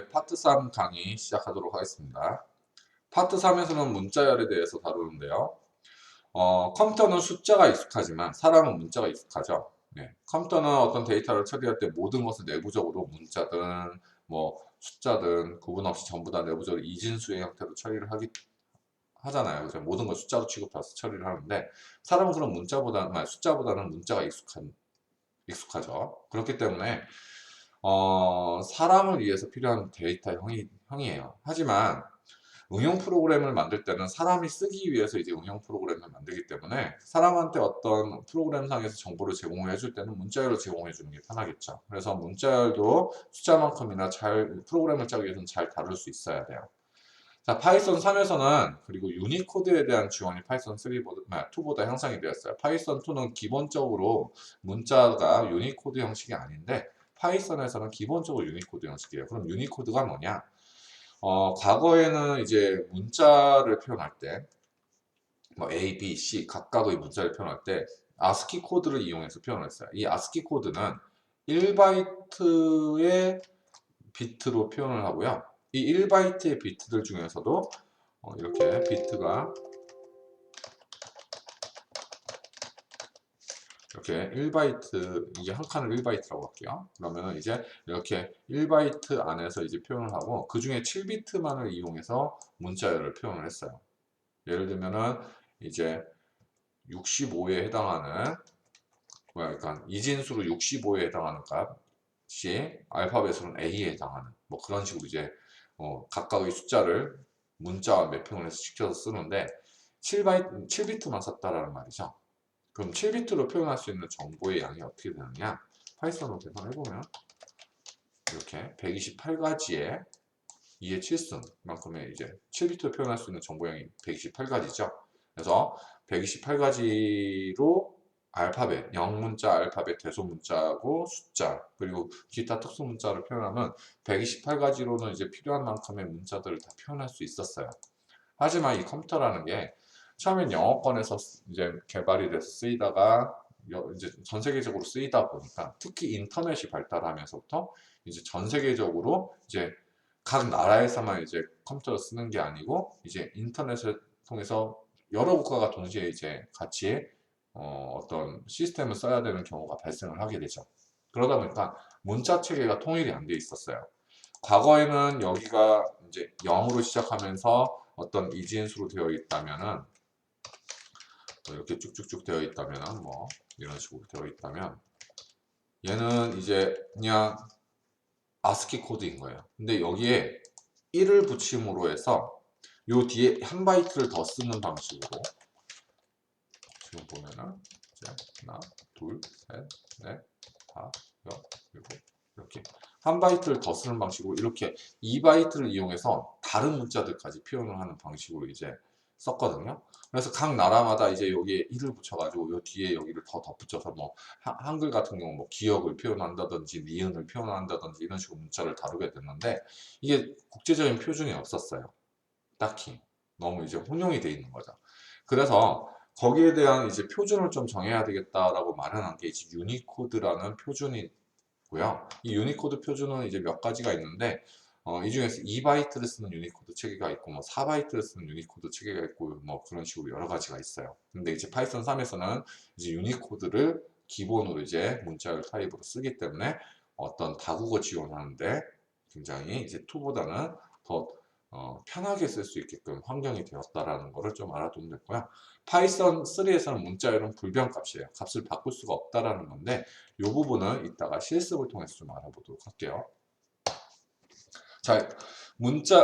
파트 3 강의 시작하도록 하겠습니다. 파트 3에서는 문자열에 대해서 다루는데요. 컴퓨터는 숫자가 익숙하지만 사람은 문자가 익숙하죠. 네, 컴퓨터는 어떤 데이터를 처리할 때 모든 것을 내부적으로 문자든 뭐 숫자든 구분 없이 전부 다 내부적으로 이진수의 형태로 처리를 하잖아요. 그래서 모든 걸 숫자로 취급해서 처리를 하는데 사람은 그런 숫자보다는 문자가 익숙하죠. 그렇기 때문에 사람을 위해서 필요한 데이터 형이에요. 하지만 응용 프로그램을 만들 때는 사람이 쓰기 위해서 이제 응용 프로그램을 만들기 때문에 사람한테 어떤 프로그램상에서 정보를 제공해 줄 때는 문자열로 제공해 주는 게 편하겠죠. 그래서 문자열도 숫자만큼이나 프로그램을 짜기 위해서는 잘 다룰 수 있어야 돼요. 자, 파이썬 3에서는 그리고 유니코드에 대한 지원이 파이썬 2보다 향상이 되었어요. 파이썬 2는 기본적으로 문자가 유니코드 형식이 아닌데 파이썬에서는 기본적으로 유니코드 형식이에요. 그럼 유니코드가 뭐냐? 과거에는 이제 문자를 표현할 때, 뭐 A, B, C 각각의 문자를 표현할 때 아스키 코드를 이용해서 표현을 했어요. 이 아스키 코드는 1바이트의 비트로 표현을 하고요. 이 1바이트의 비트들 중에서도 이렇게 비트가 이렇게 1바이트, 이게 한 칸을 1바이트라고 할게요. 그러면 이제 이렇게 1바이트 안에서 이제 표현을 하고 그 중에 7비트만을 이용해서 문자열을 표현을 했어요. 예를 들면은 이제 65에 해당하는 그러니까 이진수로 65에 해당하는 값이 알파벳으로는 A에 해당하는 뭐 그런 식으로 이제 각각의 숫자를 문자와 매핑을 해서 시켜서 쓰는데 7비트만 썼다라는 말이죠. 그럼 7비트로 표현할 수 있는 정보의 양이 어떻게 되느냐? 파이썬으로 계산해보면 이렇게 128가지의 2의 7승만큼의 이제 7비트로 표현할 수 있는 정보량이 128가지죠. 그래서 128가지로 알파벳, 영문자, 알파벳, 대소문자하고 숫자, 그리고 기타 특수문자를 표현하면 128가지로는 이제 필요한 만큼의 문자들을 다 표현할 수 있었어요. 하지만 이 컴퓨터라는 게 처음엔 영어권에서 이제 개발이 돼서 쓰이다가 이제 전 세계적으로 쓰이다 보니까 특히 인터넷이 발달하면서부터 이제 전 세계적으로 이제 각 나라에서만 이제 컴퓨터를 쓰는 게 아니고 이제 인터넷을 통해서 여러 국가가 동시에 이제 같이 어떤 시스템을 써야 되는 경우가 발생을 하게 되죠. 그러다 보니까 문자 체계가 통일이 안 돼 있었어요. 과거에는 여기가 이제 0으로 시작하면서 어떤 이진수로 되어 있다면은 이렇게 쭉쭉쭉 되어 있다면은 뭐 이런 식으로 되어 있다면 얘는 이제 그냥 아스키 코드인 거예요. 근데 여기에 1을 붙임으로 해서 요 뒤에 한 바이트를 더 쓰는 방식으로 지금 보면은 이제 하나, 둘, 셋, 넷, 다, 여, 일곱 이렇게 한 바이트를 더 쓰는 방식으로 이렇게 2바이트를 이용해서 다른 문자들까지 표현을 하는 방식으로 이제 썼거든요. 그래서 각 나라마다 이제 여기에 1을 붙여가지고 요 뒤에 여기를 더 덧붙여서 뭐 한글 같은 경우 뭐 기억을 표현한다든지 니은을 표현한다든지 이런 식으로 문자를 다루게 됐는데 이게 국제적인 표준이 없었어요. 딱히 너무 이제 혼용이 돼 있는 거죠. 그래서 거기에 대한 이제 표준을 좀 정해야 되겠다라고 마련한 게 이제 유니코드라는 표준이고요. 이 유니코드 표준은 이제 몇 가지가 있는데 이 중에서 2바이트를 쓰는 유니코드 체계가 있고 뭐 4바이트를 쓰는 유니코드 체계가 있고 뭐 그런 식으로 여러 가지가 있어요. 근데 이제 파이썬 3에서는 이제 유니코드를 기본으로 이제 문자열 타입으로 쓰기 때문에 어떤 다국어 지원하는데 굉장히 이제 2보다는 더 편하게 쓸 수 있게끔 환경이 되었다라는 것을 좀 알아두면 됐고요. 파이썬 3에서는 문자열은 불변값이에요. 값을 바꿀 수가 없다라는 건데 이 부분은 이따가 실습을 통해서 좀 알아보도록 할게요. 자,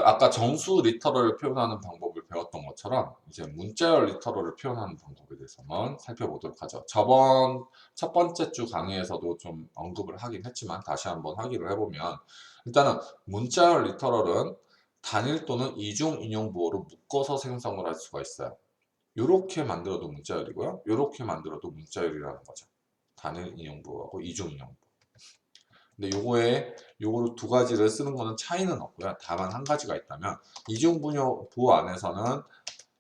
아까 정수 리터럴을 표현하는 방법을 배웠던 것처럼 이제 문자열 리터럴을 표현하는 방법에 대해서 한번 살펴보도록 하죠. 저번 첫 번째 주 강의에서도 좀 언급을 하긴 했지만 다시 한번 확인을 해보면 일단은 문자열 리터럴은 단일 또는 이중 인용 부호로 묶어서 생성을 할 수가 있어요. 이렇게 만들어도 문자열이고요. 이렇게 만들어도 문자열이라는 거죠. 단일 인용 부호하고 이중 인용 부호. 근데 요거로 두 가지를 쓰는 거는 차이는 없고요. 다만 한 가지가 있다면 이중 부호 안에서는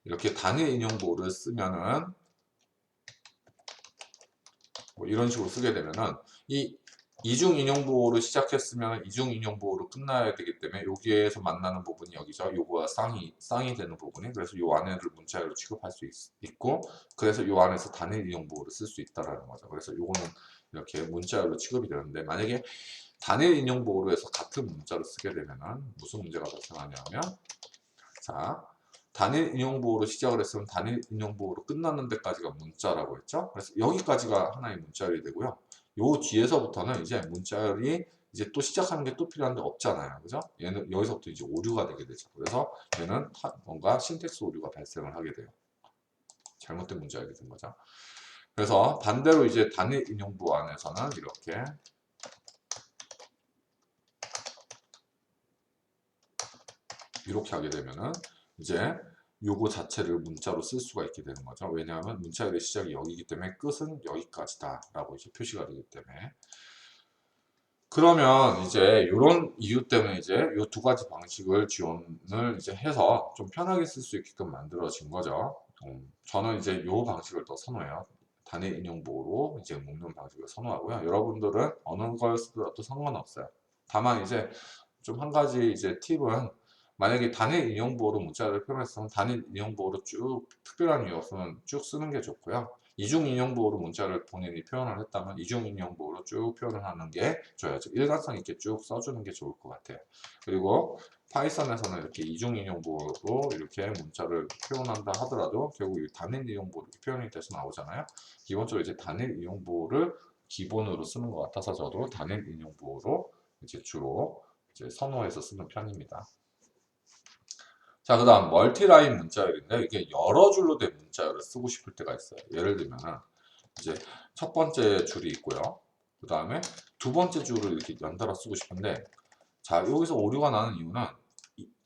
이렇게 단일 인용 부호를 쓰면은 뭐 이런 식으로 쓰게 되면은 이 이중 인용보호로 시작했으면 이중 인용보호로 끝나야 되기 때문에 여기에서 만나는 부분이 여기죠. 요거와 쌍이 되는 부분이. 그래서 요 안에를 문자열로 취급할 수 있고, 그래서 요 안에서 단일 인용보호를 쓸 수 있다라는 거죠. 그래서 요거는 이렇게 문자열로 취급이 되는데, 만약에 단일 인용보호로 해서 같은 문자로 쓰게 되면은 무슨 문제가 발생하냐면, 자, 단일 인용보호로 시작을 했으면 단일 인용보호로 끝나는 데까지가 문자라고 했죠. 그래서 여기까지가 하나의 문자열이 되고요. 요 뒤에서부터는 이제 문자열이 이제 또 시작하는 게 또 필요한데 없잖아요. 그죠? 얘는 여기서부터 이제 오류가 되게 되죠. 그래서 얘는 뭔가 신텍스 오류가 발생을 하게 돼요. 잘못된 문자열이 된 거죠. 그래서 반대로 이제 단일 인용보호 안에서는 이렇게 하게 되면은 이제 요거 자체를 문자로 쓸 수가 있게 되는 거죠. 왜냐하면 문자열의 시작이 여기이기 때문에 끝은 여기까지다 라고 이제 표시가 되기 때문에. 그러면 이제 이런 이유 때문에 이제 요 두 가지 방식을 지원을 이제 해서 좀 편하게 쓸 수 있게끔 만들어진 거죠. 저는 이제 요 방식을 더 선호해요. 단일 인용보호로 이제 묶는 방식을 선호하고요. 여러분들은 어느 걸 쓰더라도 상관없어요. 다만 이제 좀 한 가지 이제 팁은, 만약에 단일 인용보호로 문자를 표현했으면 단일 인용보호로 쭉 특별한 이유 없으면 쭉 쓰는 게 좋고요. 이중 인용보호로 문자를 본인이 표현을 했다면 이중 인용보호로 쭉 표현을 하는 게 좋아요. 일관성 있게 쭉 써주는 게 좋을 것 같아요. 그리고 파이썬에서는 이렇게 이중 인용보호로 이렇게 문자를 표현한다 하더라도 결국 단일 인용보호로 표현이 돼서 나오잖아요. 기본적으로 이제 단일 인용보호를 기본으로 쓰는 것 같아서 저도 단일 인용보호로 이제 주로 이제 선호해서 쓰는 편입니다. 자, 그 다음 멀티라인 문자열인데, 이게 여러 줄로 된 문자열을 쓰고 싶을 때가 있어요. 예를 들면은 이제 첫 번째 줄이 있고요. 그 다음에 두 번째 줄을 이렇게 연달아 쓰고 싶은데, 자, 여기서 오류가 나는 이유는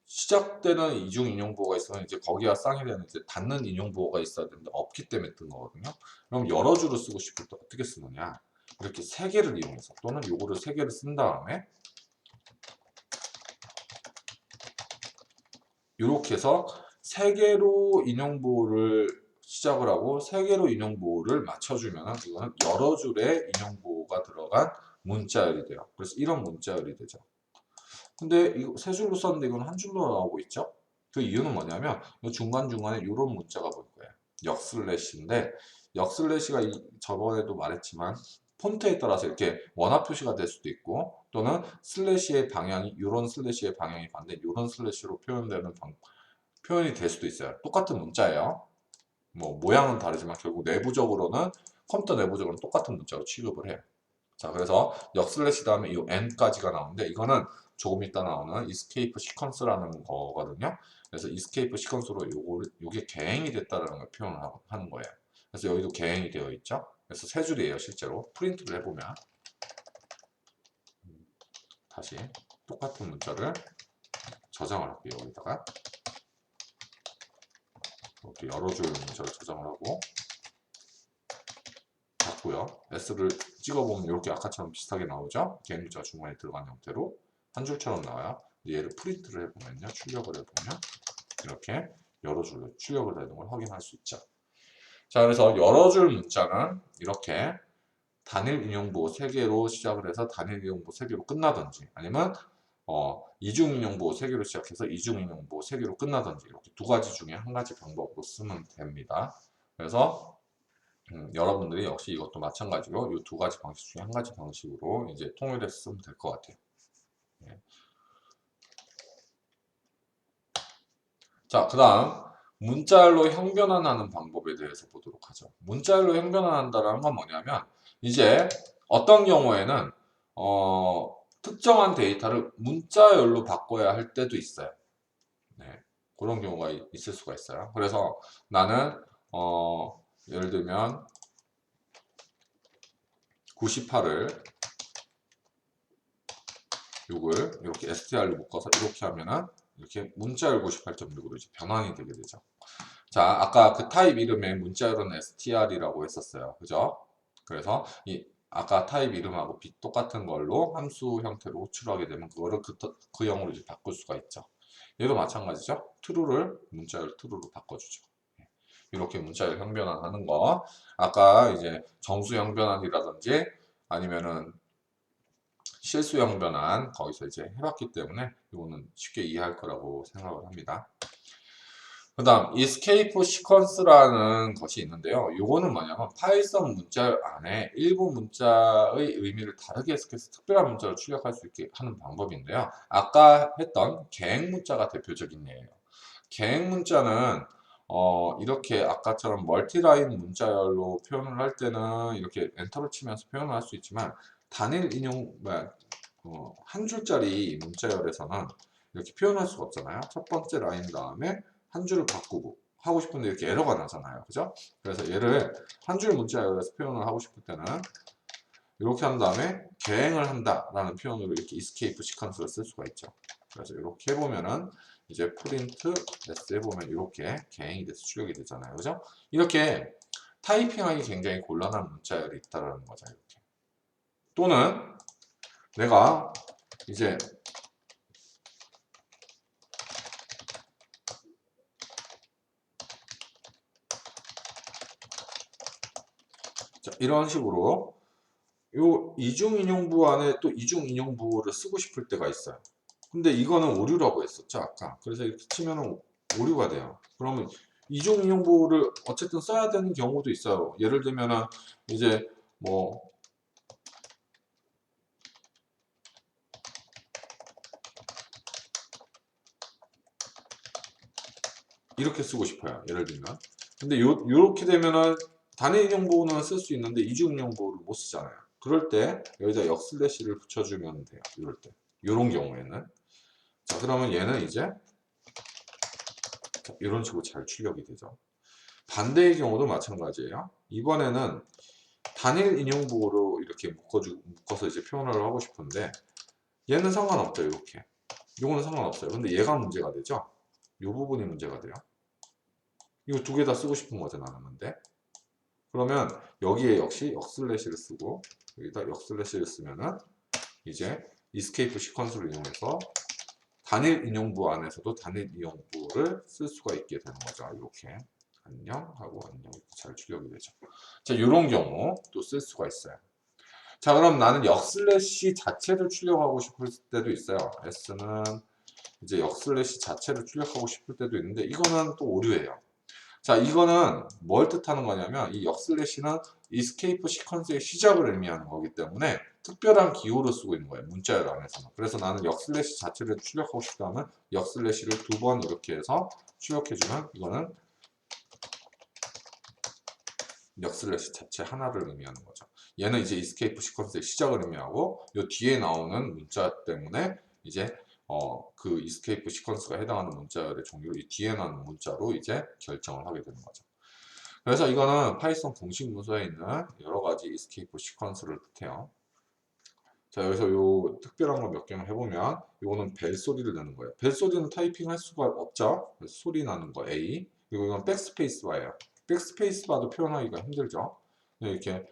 시작되는 이중 인용보호가 있으면 이제 거기와 쌍이 되는 이제 닫는 인용보호가 있어야 되는데 없기 때문에 뜬 거거든요. 그럼 여러 줄을 쓰고 싶을 때 어떻게 쓰느냐? 이렇게 세 개를 이용해서, 또는 요거를 세 개를 쓴 다음에 이렇게 해서 세 개로 인용보호를 시작을 하고 세 개로 인용보호를 맞춰주면 이거는 여러 줄의 인용보호가 들어간 문자열이 돼요. 그래서 이런 문자열이 되죠. 근데 이거 세 줄로 썼는데 이건 한 줄로 나오고 있죠. 그 이유는 뭐냐면 중간중간에 이런 문자가 보일 거예요. 역슬래시인데, 역슬래시가 저번에도 말했지만 폰트에 따라서 이렇게 원화 표시가 될 수도 있고, 또는 슬래시의 방향이 이런 슬래시의 방향이 반대 이런 슬래시로 표현되는 표현이 될 수도 있어요. 똑같은 문자예요. 뭐 모양은 다르지만 결국 내부적으로는, 컴퓨터 내부적으로는 똑같은 문자로 취급을 해요. 자, 그래서 역슬래시 다음에 이 n까지가 나오는데, 이거는 조금 이따 나오는 escape sequence라는 거거든요. 그래서 escape sequence로 요게 개행이 됐다라는 걸 표현을 하는 거예요. 그래서 여기도 개행이 되어 있죠. 그래서 세 줄이에요. 실제로 프린트를 해보면 다시 똑같은 문자를 저장을 할게요. 여기다가 이렇게 여러 줄 문자를 저장을 하고 닫고요. S를 찍어보면 이렇게 아까처럼 비슷하게 나오죠. 개행 문자가 중간에 들어간 형태로 한 줄처럼 나와요. 얘를 프린트를 해보면요, 출력을 해보면 이렇게 여러 줄로 출력을 되는 걸 확인할 수 있죠. 자, 그래서 여러 줄 문자는 이렇게 단일 인용보호 3개로 시작을 해서 단일 인용보호 3개로 끝나든지, 아니면 이중 인용보호 3개로 시작해서 이중 인용보호 3개로 끝나든지, 이렇게 두 가지 중에 한 가지 방법으로 쓰면 됩니다. 그래서 여러분들이 역시 이것도 마찬가지로 이 두 가지 방식 중에 한 가지 방식으로 이제 통일해서 쓰면 될 것 같아요. 예. 자, 그 다음 문자열로 형변환하는 방법에 대해서 보도록 하죠. 문자열로 형변환한다는 건 뭐냐면, 이제 어떤 경우에는 특정한 데이터를 문자열로 바꿔야 할 때도 있어요. 네, 그런 경우가 있을 수가 있어요. 그래서 나는 예를 들면 98을 욕을 이렇게 str로 묶어서 이렇게 하면은 이렇게 문자열 98.6으로 이제 변환이 되게 되죠. 자, 아까 그 타입 이름에 문자열은 str이라고 했었어요. 그죠? 그래서 이 아까 타입 이름하고 똑같은 걸로 함수 형태로 호출하게 되면 그거를 그 형으로 이제 바꿀 수가 있죠. 얘도 마찬가지죠. true를 문자열 true로 바꿔주죠. 이렇게 문자열 형변환 하는 거, 아까 이제 정수 형변환이라든지 아니면은 실수형 변환 거기서 이제 해봤기 때문에 이거는 쉽게 이해할 거라고 생각을 합니다. 그 다음 escape sequence라는 것이 있는데요. 이거는 뭐냐면 파이썬 문자 안에 일부 문자의 의미를 다르게 해석해서 특별한 문자를 출력할 수 있게 하는 방법인데요. 아까 했던 개행 문자가 대표적인 예예요. 개행 문자는 이렇게 아까처럼 멀티라인 문자열로 표현을 할 때는 이렇게 엔터를 치면서 표현을 할 수 있지만 단일 인용 한 줄짜리 문자열에서는 이렇게 표현할 수가 없잖아요. 첫 번째 라인 다음에 한 줄을 바꾸고 하고 싶은데 이렇게 에러가 나잖아요. 그죠? 그래서 얘를 한 줄 문자열에서 표현을 하고 싶을 때는 이렇게 한 다음에 개행을 한다 라는 표현으로 이렇게 escape 시퀀스를 쓸 수가 있죠. 그래서 이렇게 해보면은 이제 프린트 s 해보면 이렇게 개행이 돼서 출력이 되잖아요. 그죠? 이렇게 타이핑하기 굉장히 곤란한 문자열이 있다는 거죠. 이렇게. 또는 내가 이제 자, 이런 식으로 요 이중인용부 안에 또 이중인용부를 쓰고 싶을 때가 있어요. 근데 이거는 오류라고 했었죠, 아까. 그래서 이렇게 치면은 오류가 돼요. 그러면 이중인용부를 어쨌든 써야 되는 경우도 있어요. 예를 들면은 이제 뭐 이렇게 쓰고 싶어요. 예를 들면. 근데 요렇게 되면은 단일 인용부는 쓸 수 있는데 이중 인용부를 못 쓰잖아요. 그럴 때 여기다 역슬래시를 붙여주면 돼요. 이럴 때. 요런 경우에는. 자, 그러면 얘는 이제 이런 식으로 잘 출력이 되죠. 반대의 경우도 마찬가지예요. 이번에는 단일 인용부로 이렇게 묶어서 이제 표현을 하고 싶은데 얘는 상관없죠. 이렇게. 요거는 상관없어요. 근데 얘가 문제가 되죠. 이 부분이 문제가 돼요. 이거 두 개 다 쓰고 싶은 거죠, 나는. 근데 그러면 여기에 역시 역슬래시를 쓰고 여기다 역슬래시를 쓰면은 이제 escape 시퀀스를 이용해서 단일 인용부 안에서도 단일 인용부를 쓸 수가 있게 되는 거죠. 이렇게 안녕 하고 안녕 잘 출력이 되죠. 자, 이런 경우 또 쓸 수가 있어요. 자, 그럼 나는 역슬래시 자체를 출력하고 싶을 때도 있어요. S는 이제 역슬래시 자체를 출력하고 싶을 때도 있는데 이거는 또 오류예요. 자, 이거는 뭘 뜻하는 거냐면 이 역슬래시는 escape 시퀀스의 시작을 의미하는 거기 때문에 특별한 기호를 쓰고 있는 거예요. 문자열 안에서는. 그래서 나는 역슬래시 자체를 출력하고 싶다면 역슬래시를 두 번 이렇게 해서 출력해주면 이거는 역슬래시 자체 하나를 의미하는 거죠. 얘는 이제 escape 시퀀스의 시작을 의미하고 이 뒤에 나오는 문자 때문에 이제 그 escape 시퀀스가 해당하는 문자열의 종류를 이 뒤에 나오는 문자로 이제 결정을 하게 되는 거죠. 그래서 이거는 파이썬 공식 문서에 있는 여러 가지 escape 시퀀스를 뜻해요. 자, 여기서 요 특별한 거 몇 개만 해보면 이거는 벨 소리를 내는 거예요. 벨 소리는 타이핑 할 수가 없죠. 그래서 소리 나는 거 A. 그리고 이건 백스페이스 바예요. 백스페이스 바도 표현하기가 힘들죠. 이렇게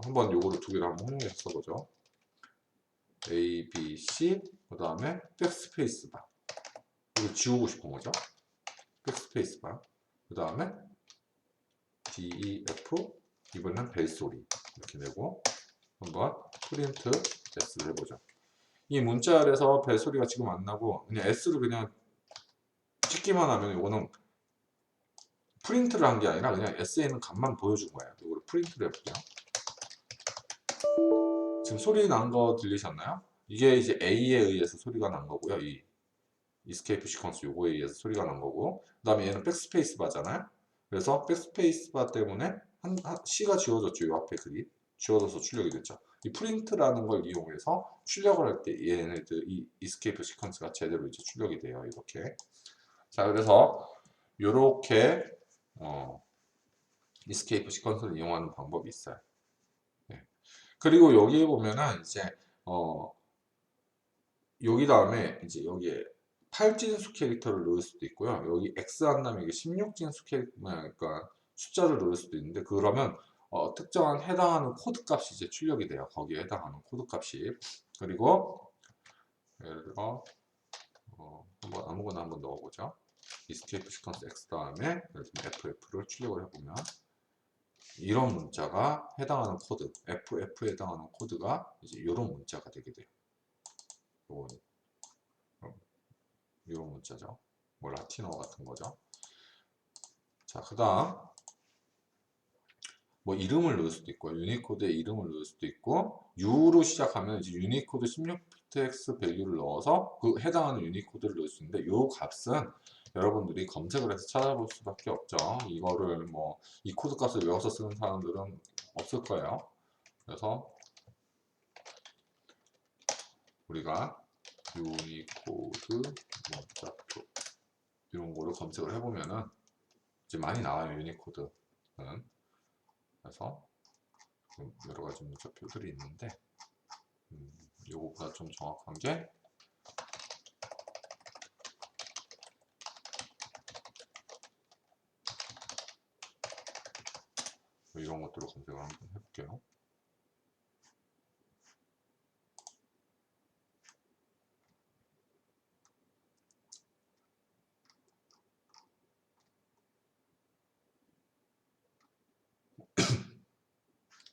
한번 요거를 두 개를 한번 활용해서 써보죠. A, B, C 그 다음에 백스페이스 바. 이거 지우고 싶은 거죠. 백스페이스 바. 그 다음에 D, E, F 이번엔 벨소리 이렇게 내고 한번 프린트 S를 해보죠. 이 문자열에서 벨소리가 지금 안 나고 그냥 S를 그냥 찍기만 하면 이거는 프린트를 한 게 아니라 그냥 S에 있는 값만 보여준 거예요. 이걸 프린트를 해볼게요. 지금 소리 난 거 들리셨나요? 이게 이제 A에 의해서 소리가 난 거고요. 이 escape 시퀀스 요거에 의해서 소리가 난 거고 그 다음에 얘는 백스페이스 바잖아요. 그래서 백스페이스 바 때문에 C가 지워졌죠. 요 앞에 글이 지워져서 출력이 됐죠. 이 프린트라는 걸 이용해서 출력을 할 때 얘네들 이 escape 시퀀스가 제대로 이제 출력이 돼요. 이렇게. 자, 그래서 요렇게 escape 시퀀스를 이용하는 방법이 있어요. 네. 그리고 여기에 보면은 이제 여기 다음에 이제 여기에 8진수 캐릭터를 넣을 수도 있고요. 여기 X 한 다음에 이게 16진수 캐릭터, 그러니까 숫자를 넣을 수도 있는데 그러면 특정한 해당하는 코드 값이 이제 출력이 돼요. 거기에 해당하는 코드 값이. 그리고 예를 들어 한번 아무거나 한번 넣어보죠. escape 시퀀스 X 다음에 예를 들면 FF를 출력을 해보면 이런 문자가 해당하는 코드, FF에 해당하는 코드가 이제 이런 문자가 되게 돼요. 요건 이런 문자죠. 뭐 라틴어 같은 거죠. 자, 그 다음 뭐 이름을 넣을 수도 있고 유니코드에 이름을 넣을 수도 있고 U로 시작하면 이제 유니코드 16비트 X 밸류를 넣어서 그 해당하는 유니코드를 넣을 수 있는데 요 값은 여러분들이 검색을 해서 찾아볼 수밖에 없죠. 이거를 뭐 이 코드 값을 외워서 쓰는 사람들은 없을 거예요. 그래서 우리가 유니코드 문자표 이런 거를 검색을 해보면은 이제 많이 나와요. 유니코드는. 그래서 여러 가지 문자표들이 있는데 요거보다 좀 정확한 게 이런 것들을 검색을 한번 해볼게요.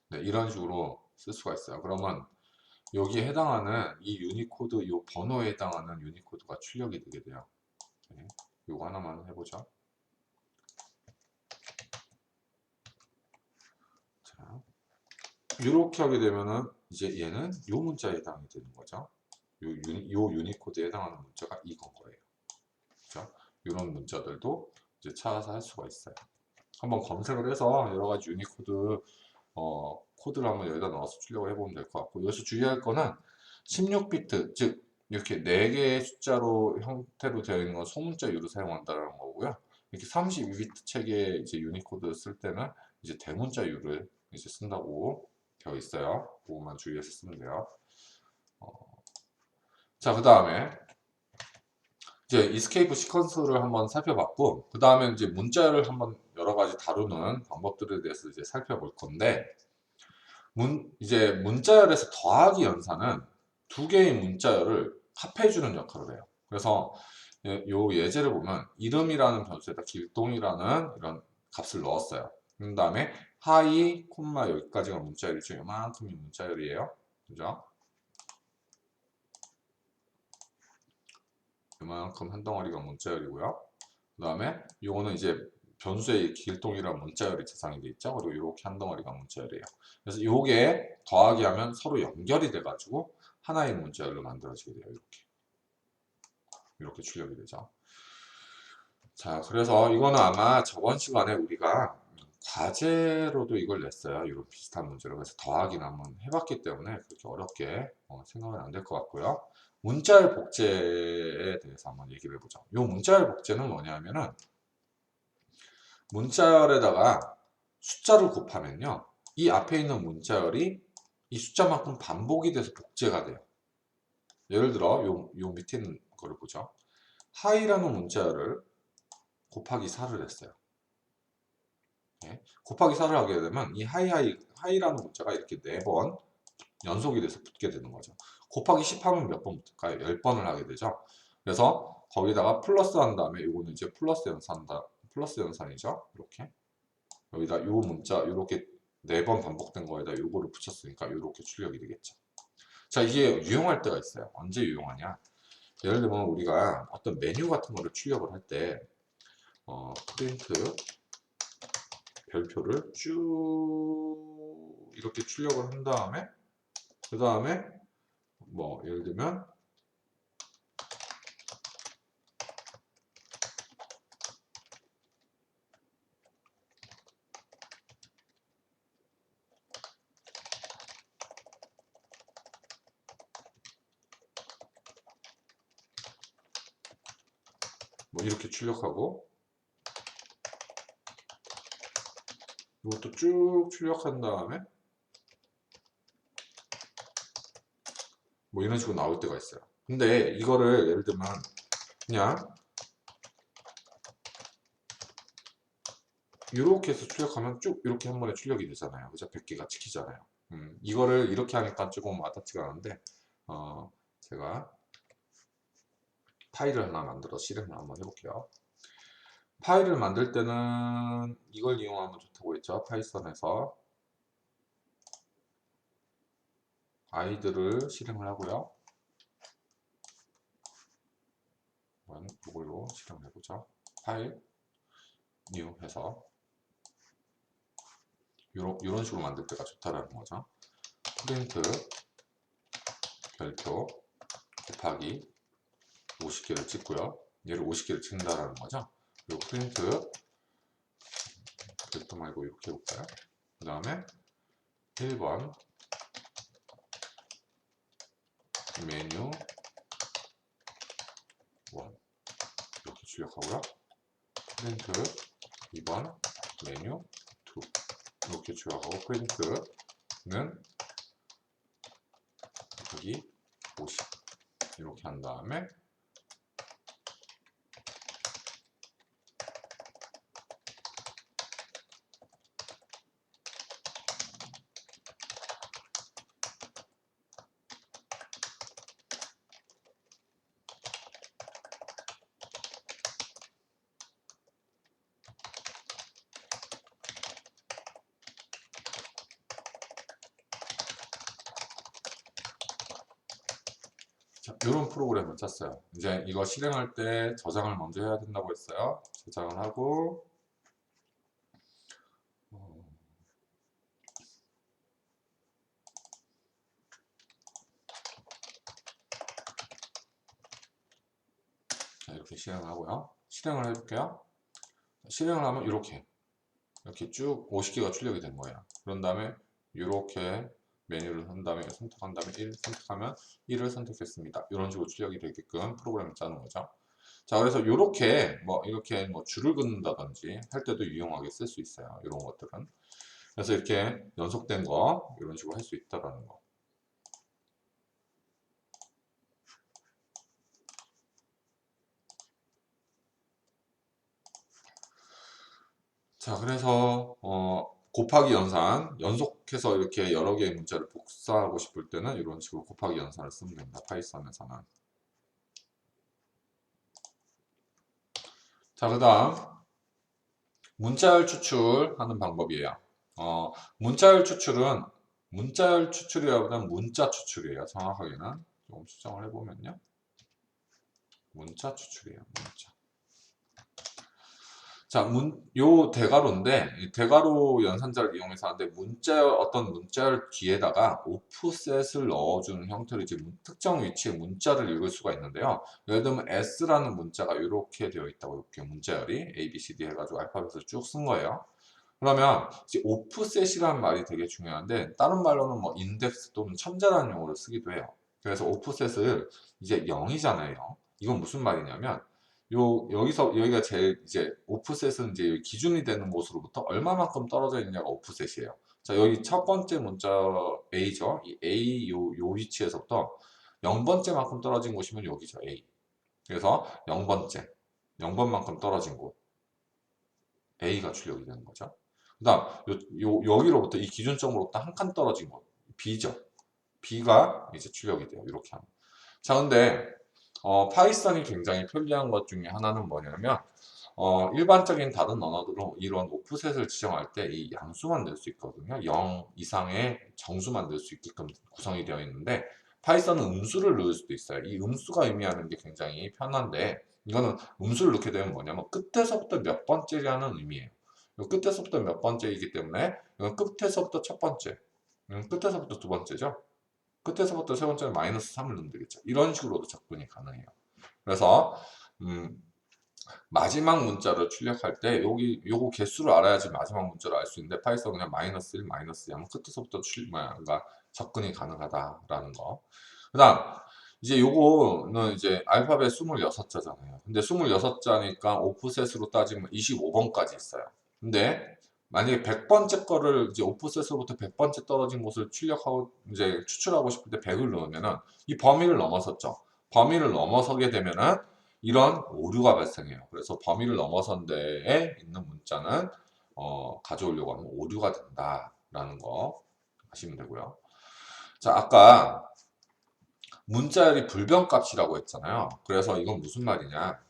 네, 이런 식으로 쓸 수가 있어요. 그러면 여기에 해당하는 이 유니코드, 이 번호에 해당하는 유니코드가 출력이 되게 돼요. 네, 요거 하나만 해보죠. 자, 이렇게 하게 되면은 이제 얘는 요 문자에 해당이 되는 거죠. 요 유니코드에 해당하는 문자가 이건 거예요. 그죠? 이런 문자들도 이제 찾아서 할 수가 있어요. 한번 검색을 해서 여러 가지 유니코드 코드를 한번 여기다 넣어서 출력을 해보면 될 것 같고 여기서 주의할 거는 16비트 즉 이렇게 4개의 숫자로 형태로 되어 있는 건 소문자유를 사용한다는 거고요. 이렇게 32비트 체계의 이제 유니코드 쓸 때는 이제 대문자유를 이제 쓴다고 되어 있어요. 그거만 주의해서 쓰면 돼요. 자, 그 다음에 이제 이스케이프 시퀀스를 한번 살펴봤고 그 다음에 이제 문자를 한번 여러 가지 다루는 방법들에 대해서 이제 살펴볼 건데 이제 문자열에서 더하기 연산은 두 개의 문자열을 합해주는 역할을 해요. 그래서 요 예제를 보면 이름이라는 변수에다 길동이라는 이런 값을 넣었어요. 그 다음에 하이, 콤마 여기까지가 문자열이죠. 이만큼이 문자열이에요. 그죠? 이만큼 한 덩어리가 문자열이고요. 그 다음에 요거는 이제 변수의 길동이랑 문자열이 재상이 돼 있죠. 그리고 이렇게 한 덩어리가 문자열이에요. 그래서 요게 더하기 하면 서로 연결이 돼 가지고 하나의 문자열로 만들어지게 돼요. 이렇게 출력이 되죠. 자, 그래서 이거는 아마 저번 시간에 우리가 과제로도 이걸 냈어요. 이런 비슷한 문제를. 그래서 더하기는 한번 해봤기 때문에 그렇게 어렵게 생각은 안 될 것 같고요. 문자열 복제에 대해서 한번 얘기를 해보죠. 이 문자열 복제는 뭐냐면은 문자열에다가 숫자를 곱하면요. 이 앞에 있는 문자열이 이 숫자만큼 반복이 돼서 복제가 돼요. 예를 들어 요 밑에 있는 거를 보죠. 하이라는 문자열을 곱하기 4를 했어요. 네. 곱하기 4를 하게 되면 이 하이라는 문자가 이렇게 4번 연속이 돼서 붙게 되는 거죠. 곱하기 10 하면 몇 번 붙을까요? 10번을 하게 되죠. 그래서 거기다가 플러스 한 다음에 이거는 이제 플러스 연산이죠. 이렇게 여기다 요 문자 이렇게 4번 반복된 거에다 요거를 붙였으니까 이렇게 출력이 되겠죠. 자, 이게 유용할 때가 있어요. 언제 유용하냐? 예를 들면 우리가 어떤 메뉴 같은 거를 출력을 할 때 프린트 별표를 쭉 이렇게 출력을 한 다음에 그 다음에 뭐 예를 들면 뭐 이렇게 출력하고 이것도 쭉 출력한 다음에 뭐 이런 식으로 나올 때가 있어요. 근데 이거를 예를 들면 그냥 이렇게 해서 출력하면 쭉 이렇게 한 번에 출력이 되잖아요. 그죠? 100개가 찍히잖아요. 이거를 이렇게 하니까 조금 와닿지가 않은데 제가 파일을 하나 만들어 실행을 한번 해볼게요. 파일을 만들 때는 이걸 이용하면 좋다고 했죠. 파이썬에서 아이들을 실행을 하고요. 이걸로 실행을 해보죠. 파일 뉴 해서 이런 식으로 만들 때가 좋다라는 거죠. 프린트 별표 곱하기 50개를 찍고요. 얘를 50개를 찍는다라는 거죠. 그리고 프린트 별표 말고 이렇게 해볼까요? 그 다음에 1번 메뉴 1 이렇게 출력하고요. 프린트 2번 메뉴 2 이렇게 출력하고 프린트는 여기 50 이렇게 한 다음에 자, 이런 프로그램을 짰어요. 이제 이거 실행할 때 저장을 먼저 해야 된다고 했어요. 저장을 하고 자, 이렇게 실행을 하고요. 실행을 해볼게요. 실행을 하면 이렇게 쭉 50개가 출력이 된 거예요. 그런 다음에 이렇게 메뉴를 한 다음에 선택한 다음에 1 선택하면 1을 선택했습니다. 이런 식으로 출력이 되게끔 프로그램을 짜는 거죠. 자, 그래서 이렇게 뭐 줄을 긋는다든지 할 때도 유용하게 쓸 수 있어요. 이런 것들은. 그래서 이렇게 연속된 거 이런 식으로 할 수 있다라는 거. 자, 그래서 곱하기 연산, 연속해서 이렇게 여러 개의 문자를 복사하고 싶을 때는 이런 식으로 곱하기 연산을 쓰면 됩니다. 파이썬에서는. 자, 그 다음 문자열 추출하는 방법이에요. 문자열 추출은 문자열 추출이라기보다는 문자 추출이에요. 정확하게는 조금 수정을 해보면요. 문자 추출이에요. 문자. 자, 요 대괄호인데, 이 대괄호 연산자를 이용해서 하는데, 어떤 문자열 뒤에다가 오프셋을 넣어주는 형태로 이제 특정 위치의 문자를 읽을 수가 있는데요. 예를 들면 S라는 문자가 이렇게 되어 있다고, 이렇게 문자열이 A, B, C, D 해가지고 알파벳을 쭉 쓴 거예요. 그러면 이제 오프셋이라는 말이 되게 중요한데, 다른 말로는 뭐 인덱스 또는 첨자라는 용어를 쓰기도 해요. 그래서 오프셋을 이제 0이잖아요. 이건 무슨 말이냐면, 여기가 제일 이제 오프셋은 이제 기준이 되는 곳으로부터 얼마만큼 떨어져 있냐가 오프셋이에요. 자, 여기 첫 번째 문자 A죠. 이 A 요 위치에서부터 0번째만큼 떨어진 곳이면 여기죠. A. 그래서 0번만큼 떨어진 곳 A가 출력이 되는 거죠. 그 다음 여기로부터 이 기준점으로부터 한 칸 떨어진 곳 B죠. B가 이제 출력이 돼요. 이렇게 하면. 자, 근데 파이썬이 굉장히 편리한 것 중에 하나는 뭐냐면 일반적인 다른 언어들은 이런 오프셋을 지정할 때 이 양수만 낼 수 있거든요. 0 이상의 정수만 낼 수 있게끔 구성이 되어 있는데 파이썬은 음수를 넣을 수도 있어요. 이 음수가 의미하는 게 굉장히 편한데 이거는 음수를 넣게 되면 뭐냐면 끝에서부터 몇 번째라는 의미예요. 끝에서부터 몇 번째이기 때문에 이건 끝에서부터 첫 번째, 끝에서부터 두 번째죠. 끝에서부터 세 번째는 마이너스 3을 넣으면 되겠죠. 이런 식으로도 접근이 가능해요. 그래서 마지막 문자를 출력할 때 요거 개수를 알아야지 마지막 문자를 알 수 있는데 파이썬 그냥 마이너스 1, 마이너스 2 하면 끝에서부터 그러니까 접근이 가능하다라는 거. 그 다음 이제 요거는 이제 알파벳 26자잖아요. 근데 26자니까 오프셋으로 따지면 25번까지 있어요. 근데 만약에 100번째 거를 이제 오프셋으로부터 100번째 떨어진 곳을 출력하고 이제 추출하고 싶을 때 100을 넣으면은 이 범위를 넘어섰죠. 범위를 넘어서게 되면은 이런 오류가 발생해요. 그래서 범위를 넘어선 데에 있는 문자는 가져오려고 하면 오류가 된다라는 거 아시면 되고요. 자, 아까 문자열이 불변값이라고 했잖아요. 그래서 이건 무슨 말이냐?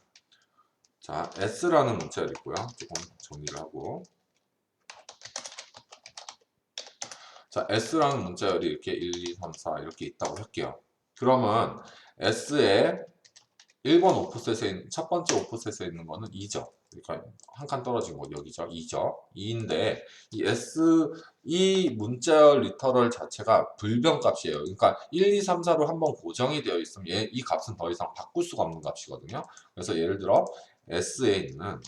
자, S라는 문자열이 있고요. 조금 정리를 하고. 자, S라는 문자열이 이렇게 1, 2, 3, 4 이렇게 있다고 할게요. 그러면 S의 1번 오프셋에 첫 번째 오프셋에 있는 거는 2죠. 그러니까 한 칸 떨어진 거 여기죠. 2죠. 2인데 이 문자열 리터럴 자체가 불변값이에요. 그러니까 1, 2, 3, 4로 한번 고정이 되어 있으면 이 값은 더 이상 바꿀 수가 없는 값이거든요. 그래서 예를 들어 S에 있는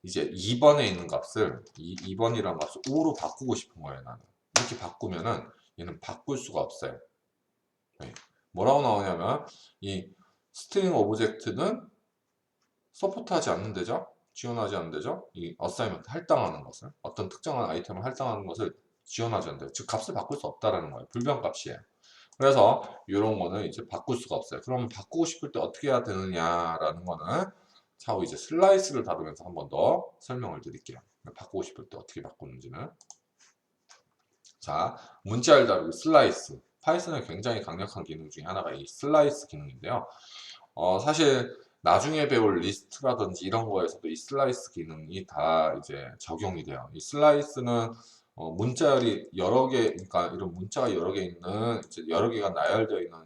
이제 2번에 있는 값을 2번이라는 값을 5로 바꾸고 싶은 거예요. 나는 이렇게 바꾸면은 얘는 바꿀 수가 없어요. 네. 뭐라고 나오냐면 이 스트링 오브젝트는 서포트하지 않는 데죠. 지원하지 않는 데죠. 이 어사이먼트 할당하는 것을 어떤 특정한 아이템을 할당하는 것을 지원하지 않는 데, 즉 값을 바꿀 수 없다라는 거예요. 불변값이에요. 그래서 이런 거는 이제 바꿀 수가 없어요. 그럼 바꾸고 싶을 때 어떻게 해야 되느냐라는 거는 차후 이제 슬라이스를 다루면서 한 번 더 설명을 드릴게요. 바꾸고 싶을 때 어떻게 바꾸는지는. 자, 문자열 다루기 슬라이스. 파이썬의 굉장히 강력한 기능 중에 하나가 이 슬라이스 기능인데요. 사실 나중에 배울 리스트라든지 이런 거에서도 이 슬라이스 기능이 다 이제 적용이 돼요. 이 슬라이스는 문자열이 여러 개, 그러니까 이런 문자가 여러 개 있는, 이제 여러 개가 나열되어 있는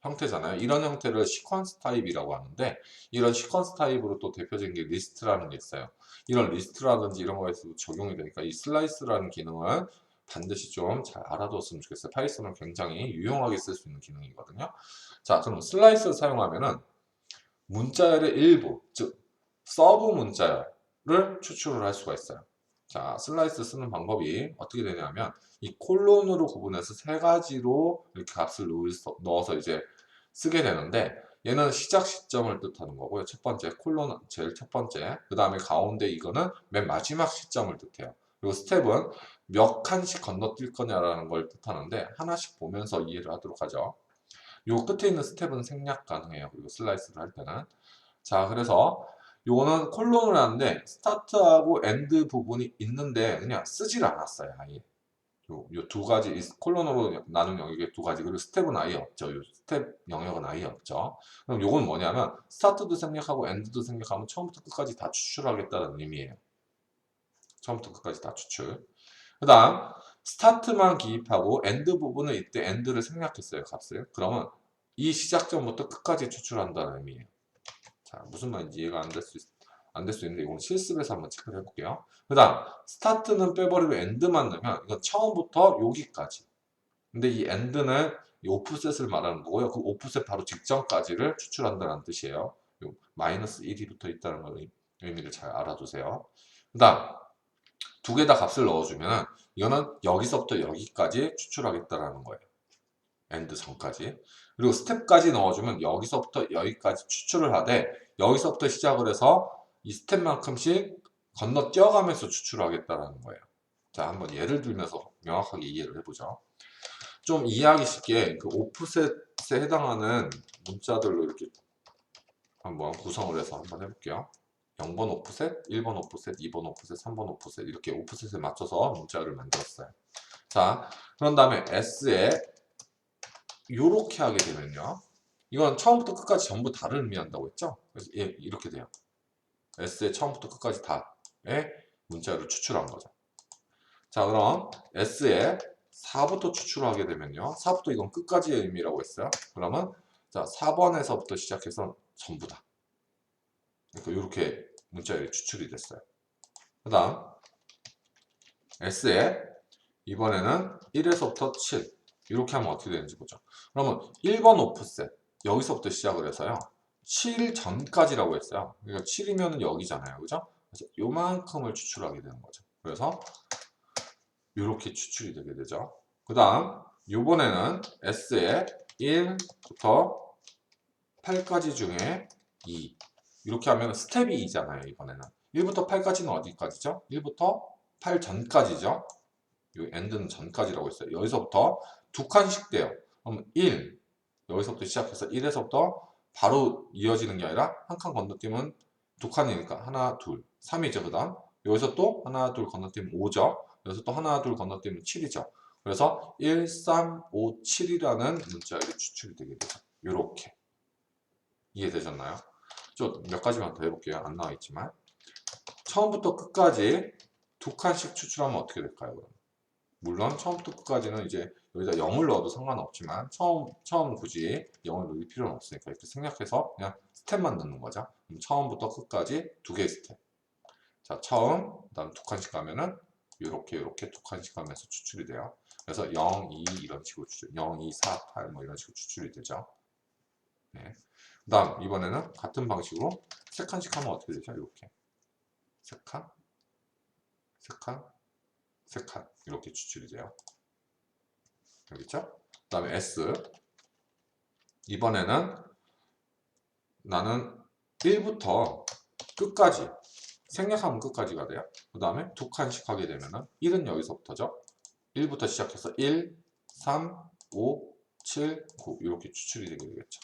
형태잖아요. 이런 형태를 시퀀스 타입이라고 하는데, 이런 시퀀스 타입으로 또 대표적인 게 리스트라는 게 있어요. 이런 리스트라든지 이런 거에서도 적용이 되니까 이 슬라이스라는 기능은 반드시 좀 잘 알아두었으면 좋겠어요. 파이썬은 굉장히 유용하게 쓸 수 있는 기능이거든요. 자, 그럼 슬라이스를 사용하면은 문자열의 일부, 즉 서브 문자열을 추출을 할 수가 있어요. 자, 슬라이스 쓰는 방법이 어떻게 되냐면 이 콜론으로 구분해서 세 가지로 이렇게 값을 넣어서 이제 쓰게 되는데 얘는 시작 시점을 뜻하는 거고요. 첫 번째 콜론 제일 첫 번째, 그 다음에 가운데 이거는 맨 마지막 시점을 뜻해요. 그리고 스텝은 몇 칸씩 건너뛸 거냐라는 걸 뜻하는데 하나씩 보면서 이해를 하도록 하죠. 요 끝에 있는 스텝은 생략 가능해요. 그리고 슬라이스를 할 때는. 자, 그래서 요거는 콜론을 하는데 스타트하고 엔드 부분이 있는데 그냥 쓰질 않았어요. 아예. 요 두 가지 콜론으로 나눈 영역에 두 가지, 그리고 스텝은 아예 없죠. 요 스텝 영역은 아예 없죠. 그럼 요건 뭐냐면 스타트도 생략하고 엔드도 생략하면 처음부터 끝까지 다 추출하겠다는 의미예요. 처음부터 끝까지 다 추출. 그 다음 스타트만 기입하고 엔드 부분을 이때 엔드를 생략했어요. 값을. 그러면 이 시작점부터 끝까지 추출한다는 의미예요. 자, 무슨 말인지 이해가 안 될 수 있는데 이건 실습에서 한번 체크를 해볼게요. 그 다음 스타트는 빼버리고 엔드만 넣으면 이건 처음부터 여기까지. 근데 이 엔드는 이 오프셋을 말하는 거고요. 그 오프셋 바로 직전까지를 추출한다는 뜻이에요. 마이너스 1이 붙어 있다는 걸 의미를 잘 알아두세요. 그 다음 두 개 다 값을 넣어주면 이거는 여기서부터 여기까지 추출하겠다라는 거예요. 엔드 전까지. 그리고 스텝까지 넣어주면 여기서부터 여기까지 추출을 하되 여기서부터 시작을 해서 이 스텝만큼씩 건너뛰어가면서 추출하겠다라는 거예요. 자, 한번 예를 들면서 명확하게 이해를 해보죠. 좀 이해하기 쉽게 그 오프셋에 해당하는 문자들로 이렇게 한번 구성을 해서 한번 해볼게요. 0번 오프셋, 1번 오프셋, 2번 오프셋, 3번 오프셋 이렇게 오프셋에 맞춰서 문자를 만들었어요. 자, 그런 다음에 S에 요렇게 하게 되면요. 이건 처음부터 끝까지 전부 다를 의미한다고 했죠? 그래서 이렇게 돼요. S의 처음부터 끝까지 다의 문자를 추출한 거죠. 자, 그럼 S에 4부터 추출하게 되면요. 4부터 이건 끝까지의 의미라고 했어요. 그러면 자, 4번에서부터 시작해서 전부 다. 그러니까 이렇게 문자열이 추출이 됐어요. 그 다음 S에 이번에는 1에서부터 7 이렇게 하면 어떻게 되는지 보죠. 그러면 1번 오프셋 여기서부터 시작을 해서요. 7 전까지라고 했어요. 그러니까 7이면 여기잖아요. 그죠? 그래서 요만큼을 추출하게 되는 거죠. 그래서 이렇게 추출이 되게 되죠. 그 다음 요번에는 S에 1부터 8까지 중에 2 이렇게 하면 스텝이 2잖아요. 이번에는 1부터 8까지는 어디까지죠? 1부터 8 전까지죠. 요 엔드는 전까지라고 했어요. 여기서부터 두 칸씩 돼요. 그럼 1 여기서부터 시작해서 1에서부터 바로 이어지는 게 아니라 한 칸 건너뛰면 두 칸이니까 하나 둘 3이죠. 그 다음 여기서 또 하나 둘 건너뛰면 5죠. 여기서 또 하나 둘 건너뛰면 7이죠. 그래서 1, 3, 5, 7이라는 문자열이 추출이 되게 되죠. 이렇게 이해되셨나요? 좀 몇 가지만 더 해볼게요. 안 나와 있지만 처음부터 끝까지 두 칸씩 추출하면 어떻게 될까요? 그럼? 물론 처음부터 끝까지는 이제 여기다 0을 넣어도 상관없지만 처음 굳이 0을 넣을 필요는 없으니까 이렇게 생략해서 그냥 스텝만 넣는 거죠. 그럼 처음부터 끝까지 두 개의 스텝. 자, 처음, 그 다음 두 칸씩 가면은 요렇게 두 칸씩 가면서 추출이 돼요. 그래서 0, 2 이런 식으로 추출, 0, 2, 4, 8 뭐 이런 식으로 추출이 되죠. 네. 그 다음 이번에는 같은 방식으로 세 칸씩 하면 어떻게 되죠? 이렇게 세 칸, 세 칸, 세 칸 이렇게 추출이 돼요. 알겠죠? 그 다음에 S 이번에는 나는 1부터 끝까지 생략하면 끝까지가 돼요. 그 다음에 두 칸씩 하게 되면은 1은 여기서부터죠. 1부터 시작해서 1, 3, 5, 7, 9 이렇게 추출이 되게 되겠죠.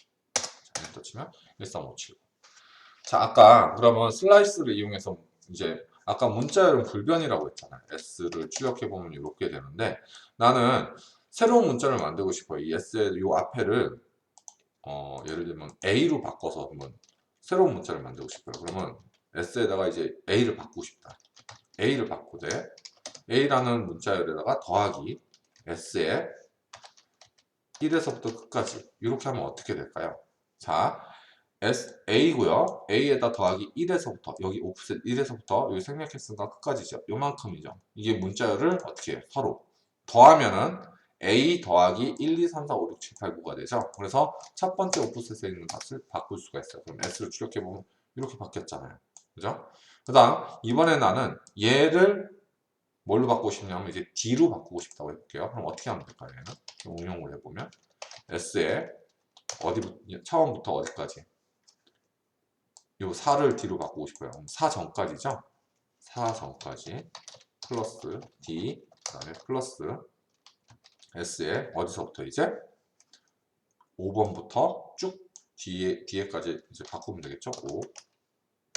자, 엔터 치면 1, 3, 5, 7, 9. 자, 아까 그러면 슬라이스를 이용해서 이제 아까 문자열은 불변이라고 했잖아요. S를 출력해보면 이렇게 되는데 나는 새로운 문자를 만들고 싶어요. 이 S의 이 앞에를 예를 들면 A로 바꿔서 한번 새로운 문자를 만들고 싶어요. 그러면 S에다가 이제 A를 바꾸고 싶다. A를 바꾸되 A라는 문자열에다가 더하기 S에 1에서부터 끝까지 이렇게 하면 어떻게 될까요? 자, A고요. A에다 더하기 1에서부터 여기 오프셋 1에서부터 여기 생략했으니까 끝까지죠. 요만큼이죠. 이게 문자열을 어떻게 해요? 서로 더하면은 A 더하기 1, 2, 3, 4, 5, 6, 7, 8, 9가 되죠. 그래서 첫 번째 오프셋에 있는 값을 바꿀 수가 있어요. 그럼 S를 출력해보면 이렇게 바뀌었잖아요. 그죠? 그 다음 이번에 나는 얘를 뭘로 바꾸고 싶냐면 이제 D로 바꾸고 싶다고 해볼게요. 그럼 어떻게 하면 될까요? 얘는? 응용을 해보면 S에 처음부터 어디까지? 요 4를 D로 바꾸고 싶어요. 4 전까지죠? 4 전까지 플러스 D 그 다음에 플러스 S에 어디서부터 이제 5번부터 쭉 뒤에까지 이제 바꾸면 되겠죠? 5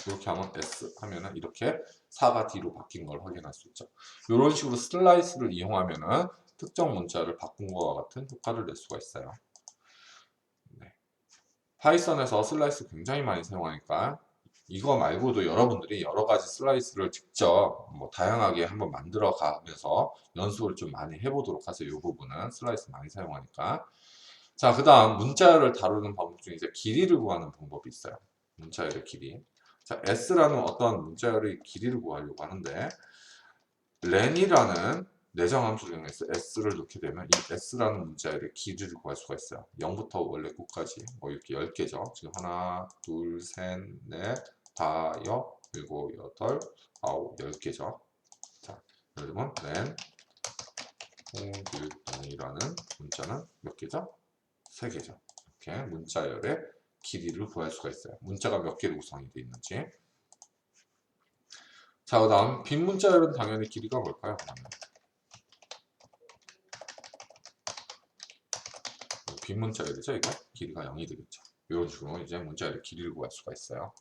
이렇게 하면 S 하면은 이렇게 4가 D로 바뀐 걸 확인할 수 있죠. 이런 식으로 슬라이스를 이용하면은 특정 문자를 바꾼 것과 같은 효과를 낼 수가 있어요. 네. 파이썬에서 슬라이스 굉장히 많이 사용하니까 이거 말고도 여러분들이 여러 가지 슬라이스를 직접 뭐 다양하게 한번 만들어 가면서 연습을 좀 많이 해보도록 하세요. 이 부분은 슬라이스 많이 사용하니까. 자, 그 다음 문자열을 다루는 방법 중에 이제 길이를 구하는 방법이 있어요. 문자열의 길이. 자, S라는 어떤 문자열의 길이를 구하려고 하는데 len이라는 내정 함수를 이용해서 S를 넣게 되면 이 S라는 문자열의 길이를 구할 수가 있어요. 0부터 원래 9까지 뭐 이렇게 10개죠. 지금 하나, 둘, 셋, 넷, 다, 여, 일곱, 여덟, 아홉, 10개죠. 자, 예를 들면 len 홍길동이라는 문자는 몇 개죠? 3개죠. 이렇게 문자열의 길이를 구할 수가 있어요. 문자가 몇 개로 구성이 되어 있는지. 자, 그 다음 빈 문자열은 당연히 길이가 뭘까요? 빈 문자열이죠. 이거 길이가 0이 되겠죠. 이런 식으로 이제 문자열의 길이를 구할 수가 있어요.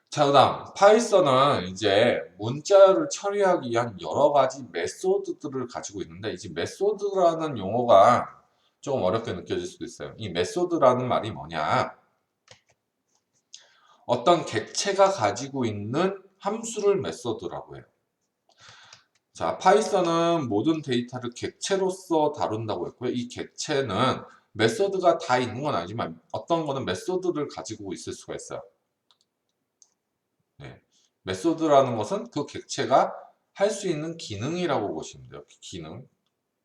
자, 그 다음 파이썬은 이제 문자열을 처리하기 위한 여러 가지 메소드들을 가지고 있는데 이제 메소드라는 용어가 조금 어렵게 느껴질 수도 있어요. 이 메소드라는 말이 뭐냐? 어떤 객체가 가지고 있는 함수를 메소드라고 해요. 자, 파이썬은 모든 데이터를 객체로서 다룬다고 했고요. 이 객체는 메소드가 다 있는 건 아니지만 어떤 거는 메소드를 가지고 있을 수가 있어요. 네. 메소드라는 것은 그 객체가 할 수 있는 기능이라고 보시면 돼요. 기능.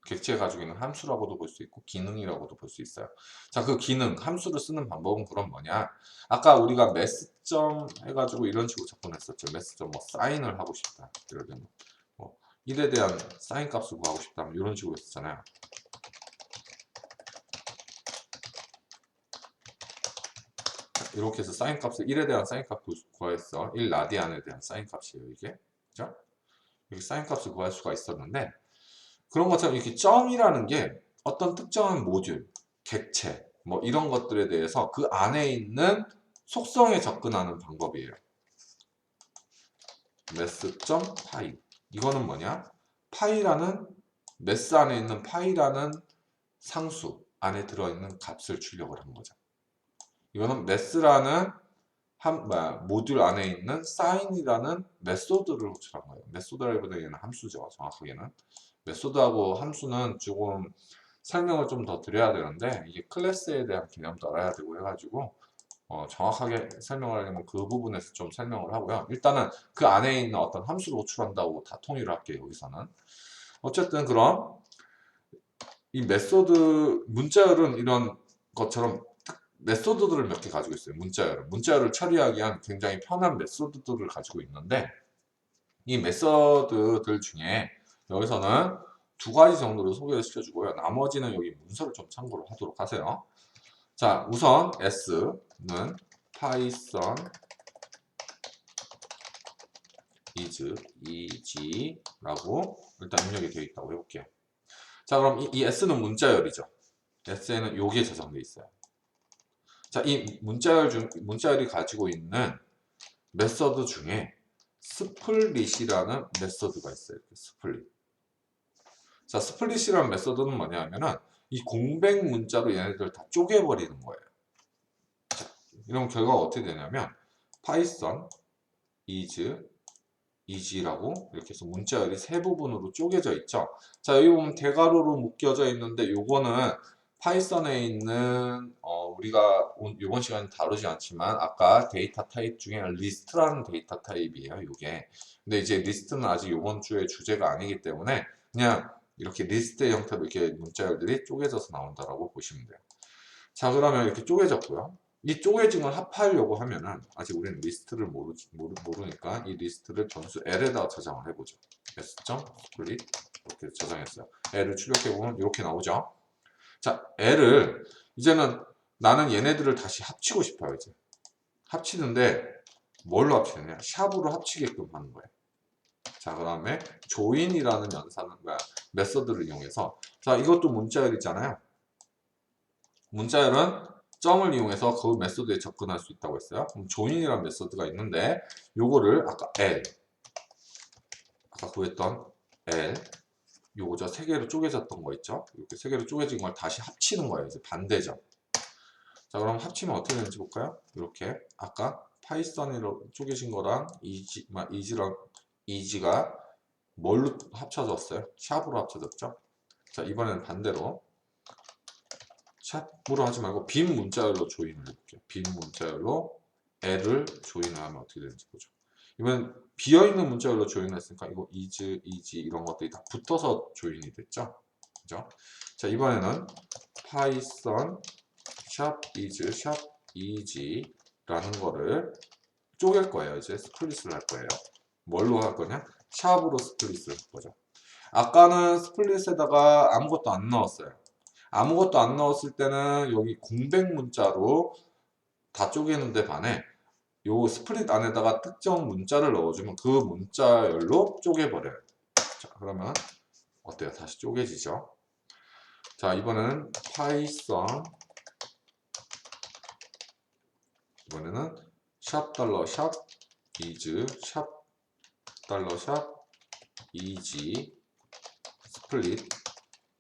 객체가 가지고 있는 함수라고도 볼 수 있고 기능이라고도 볼 수 있어요. 자, 그 기능, 함수를 쓰는 방법은 그럼 뭐냐? 아까 우리가 메스점 해가지고 이런 식으로 접근했었죠. 메스점 뭐 사인을 하고 싶다. 예를 들면 뭐 1에 대한 사인 값을 구하고 싶다. 이런 식으로 했었잖아요. 이렇게 해서 사인 값을 1에 대한 사인 값 구했어. 1 라디안에 대한 사인 값이에요, 이게. 그죠? 이렇게 사인 값을 구할 수가 있었는데 그런 것처럼 이렇게 점이라는 게 어떤 특정한 모듈, 객체, 뭐 이런 것들에 대해서 그 안에 있는 속성에 접근하는 방법이에요. mass.py 이거는 뭐냐? 파이라는 mass 안에 있는 파이라는 상수 안에 들어있는 값을 출력을 한 거죠. 이거는 mass라는 모듈 안에 있는 sign이라는 메소드를 호출한 거예요. 메소드라기보다는 함수죠. 정확하게는. 메소드하고 함수는 조금 설명을 좀 더 드려야 되는데 이게 클래스에 대한 개념도 알아야 되고 해가지고 정확하게 설명을 하려면 그 부분에서 좀 설명을 하고요. 일단은 그 안에 있는 어떤 함수를 호출한다고 다 통일을 할게요. 여기서는. 어쨌든 그럼 이 메소드 문자열은 이런 것처럼 메소드들을 몇 개 가지고 있어요. 문자열을 처리하기 위한 굉장히 편한 메소드들을 가지고 있는데 이 메소드들 중에 여기서는 두 가지 정도를 소개를 시켜주고요. 나머지는 여기 문서를 좀 참고를 하도록 하세요. 자, 우선 S는 python is라고 일단 입력이 되어 있다고 해볼게요. 자, 그럼 이 S는 문자열이죠. S에는 요게 저장되어 있어요. 자, 이 문자열이 가지고 있는 메서드 중에 스플릿이라는 메서드가 있어요. 스플릿. 자, 스플릿이라는 메서드는 뭐냐면은 이 공백 문자로 얘네들 다 쪼개버리는 거예요. 자, 이런 결과가 어떻게 되냐면 python is라고 이렇게 해서 문자열이 세 부분으로 쪼개져 있죠. 자, 여기 보면 대괄호로 묶여져 있는데 요거는 파이썬에 있는 우리가 이번 시간에 다루지 않지만 아까 데이터 타입 중에 리스트라는 데이터 타입이에요. 요게. 근데 이제 리스트는 아직 이번 주의 주제가 아니기 때문에 그냥 이렇게 리스트의 형태로 이렇게 문자열들이 쪼개져서 나온다라고 보시면 돼요. 자, 그러면 이렇게 쪼개졌고요. 이 쪼개진 걸 합하려고 하면은 아직 우리는 리스트를 모르니까 이 리스트를 변수 L에다가 저장을 해보죠. s.split 이렇게 저장했어요. L을 출력해보면 이렇게 나오죠. 자, L을 이제는 나는 얘네들을 다시 합치고 싶어요. 이제 합치는데 뭘로 합치느냐? 샵으로 합치게끔 하는 거예요. 자, 그 다음에 join이라는 메서드를 이용해서 자, 이것도 문자열이잖아요. 문자열은 점을 이용해서 그 메소드에 접근할 수 있다고 했어요. 그럼 join이라는 메소드가 있는데 요거를 아까 구했던 L 요거죠. 세 개로 쪼개졌던 거 있죠. 이렇게 세 개로 쪼개진 걸 다시 합치는 거예요. 이제 반대죠. 자, 그럼 합치면 어떻게 되는지 볼까요? 이렇게 아까 파이썬으로 쪼개진 거랑 이지가 뭘로 합쳐졌어요? 샵으로 합쳐졌죠. 자, 이번에는 반대로 샵으로 하지 말고 빈 문자열로 조인을 해볼게요. 빈 문자열로 L을 조인을 하면 어떻게 되는지 보죠. 이번 비어있는 문자열로 조인을 했으니까 이거 이지 이런 것들이 다 붙어서 조인이 됐죠. 그죠? 자, 이번에는 python is라는 거를 쪼갤 거예요. 이제 스플릿을 할 거예요. 뭘로 할 거냐? 샵으로 스플릿을 할 거죠. 아까는 스플릿에다가 아무것도 안 넣었어요. 아무것도 안 넣었을 때는 여기 공백 문자로 다 쪼개는데 반해 요 스플릿 안에다가 특정 문자를 넣어주면 그 문자열로 쪼개버려요. 자, 그러면 어때요? 다시 쪼개지죠? 자, 이번에는 python 이번에는 $샵 is $is 스플릿